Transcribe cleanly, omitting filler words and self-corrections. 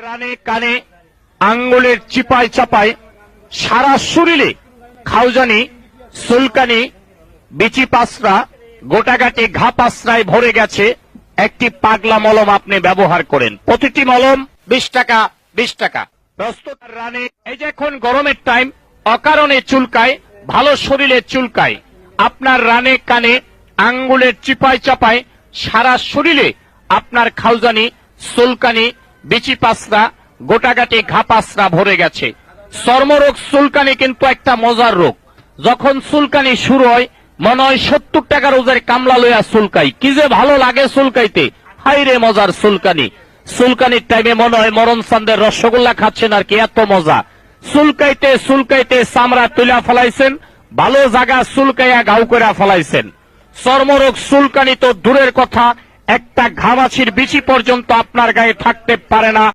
রানে কানে আঙ্গুলের চিপায় চাপায় সারা শরীরে খাউজানি, সুলকানি, বিচি পাসরা, গোটাগাটি ঘা পাসরায় ভরে গেছে। একটি পাগলা মলম আপনি ব্যবহার করেন, প্রতিটি মলম 20 টাকা 20 টাকা। প্রস্তুত রানে এই যে এখন গরমের টাইম, অকারণে চুলকায়, ভালো শরীরে চুলকায়, আপনার রানে কানে আঙ্গুলের চিপায় চাপায় সারা শরীরে আপনার খাউজানি, সুলকানি, বিচি পাসরা, গোটাগাটি ঘা পাসরা ভরে গেছে। চর্মরোগ চুলকানি কিন্তু একটা মজার রোগ। যখন চুলকানি শুরু হয় মনে হয় 70 টাকা রোজের কামলা লইয়া চুলকাই, কি যে ভালো লাগে চুলকাইতে, হাইরে মজার চুলকানি। চুলকানির টাইমে মনে হয় মরণ চান্দের রসগোল্লা খাচ্ছেন আর কি, এত মজা। চুলকাইতে চুলকাইতে চামড়া তুলা ফেলাইছেন, ভালো জায়গা চুলকাইয়া গাউ করে ফেলাইছেন। চর্মরোগ চুলকানি তো দূরের কথা, একটা ঘামাছির বিচি পর্যন্ত আপনার গায়ে থাকতে পারে না।